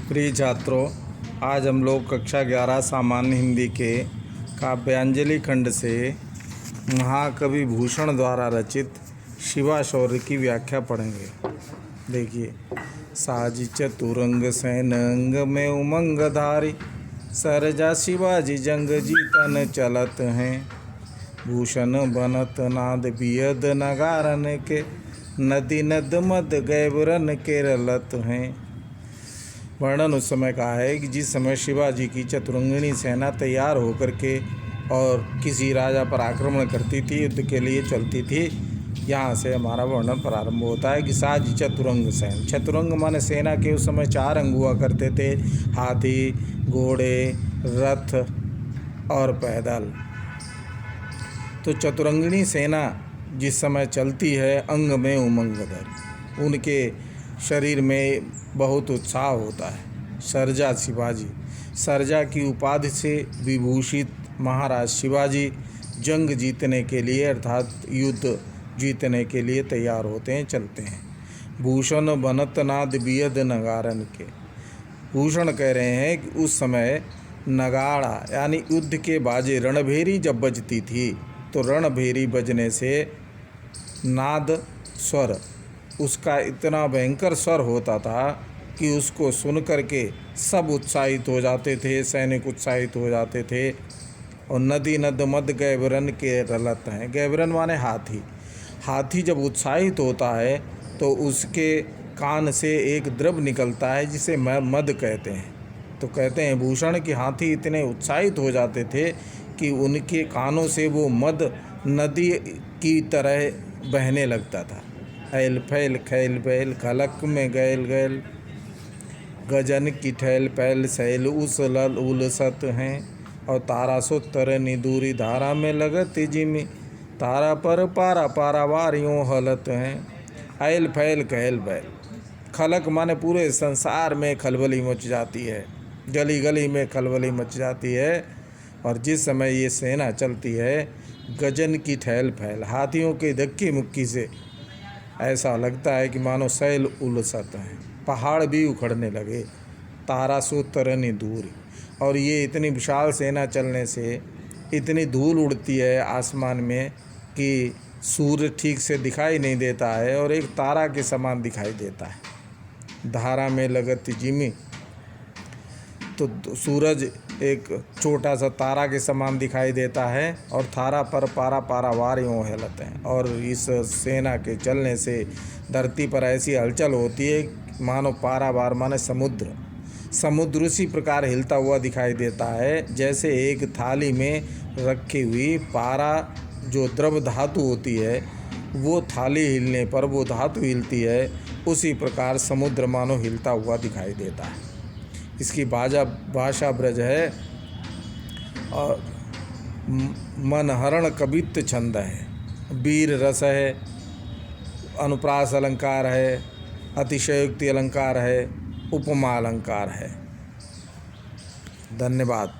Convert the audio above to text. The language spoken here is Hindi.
प्रिय छात्रों, आज हम लोग कक्षा 11 सामान्य हिंदी के काव्यांजलि खंड से महाकवि भूषण द्वारा रचित शिवा शौर्य की व्याख्या पढ़ेंगे। देखिए, साज चतुरंग सैन अंग में उमंग धारी, सरजा शिवाजी जंग जीतन चलत हैं। भूषण बनत नाद बियद नगारन के, नदी नद मद गैबरन के रलत हैं। वर्णन उस समय का है कि जिस समय शिवाजी की चतुरंगिणी सेना तैयार होकर के और किसी राजा पर आक्रमण करती थी, युद्ध के लिए चलती थी। यहाँ से हमारा वर्णन प्रारंभ होता है कि साज चतुरंग सैन। चतुरंग माने सेना के उस समय 4 अंग हुआ करते थे, हाथी, घोड़े, रथ और पैदल। तो चतुरंगिणी सेना जिस समय चलती है, अंग में उमंग धरी, उनके शरीर में बहुत उत्साह होता है। सरजा शिवाजी, सरजा की उपाधि से विभूषित महाराज शिवाजी जंग जीतने के लिए अर्थात युद्ध जीतने के लिए तैयार होते हैं, चलते हैं। भूषण बनत नाद बियद नगारन के। भूषण कह रहे हैं कि उस समय नगाड़ा यानी युद्ध के बाजे, रणभेरी जब बजती थी तो रणभेरी बजने से नाद स्वर, उसका इतना भयंकर स्वर होता था कि उसको सुन कर के सब उत्साहित हो जाते थे, सैनिक उत्साहित हो जाते थे। और नदी नद मद गैबरन के रलत हैं। गैबरन माने हाथी। हाथी जब उत्साहित होता है तो उसके कान से एक द्रव निकलता है जिसे मद कहते हैं। तो कहते हैं भूषण कि हाथी इतने उत्साहित हो जाते थे कि उनके कानों से वो मद नदी की तरह बहने लगता था। ऐल फैल खैल बैल, खलक में गैल गैल, गजन की ठैल पैल सैल उसलल उलसत हैं। और तारा सुतर निदूरी धारा में लगत जिमी, तारा पर पारा पारा वारियों हलत हैं। ऐल फैल कहल बैल, खलक माने पूरे संसार में खलबली मच जाती है, गली गली में खलबली मच जाती है। और जिस समय ये सेना चलती है, गजन की ठैल फैल, हाथियों के धक्की मुक्की से ऐसा लगता है कि मानो सैल उलसत हैं, पहाड़ भी उखड़ने लगे। तारा सो तरनी दूर, और ये इतनी विशाल सेना चलने से इतनी धूल उड़ती है आसमान में कि सूर्य ठीक से दिखाई नहीं देता है और एक तारा के समान दिखाई देता है। धारा में लगत जिमी, तो सूरज एक छोटा सा तारा के समान दिखाई देता है। और थारा पर पारा पारा वार यूँ हिलते हैं। और इस सेना के चलने से धरती पर ऐसी हलचल होती है मानो पारा वार माने समुद्र, समुद्र उसी प्रकार हिलता हुआ दिखाई देता है जैसे एक थाली में रखी हुई पारा जो द्रव धातु होती है, वो थाली हिलने पर वो धातु हिलती है, उसी प्रकार समुद्र मानो हिलता हुआ दिखाई देता है। इसकी भाषा ब्रज है और मनहरण कवित्व छंद है, वीर रस है, अनुप्रास अलंकार है, अतिशयोक्ति अलंकार है, उपमा अलंकार है। धन्यवाद।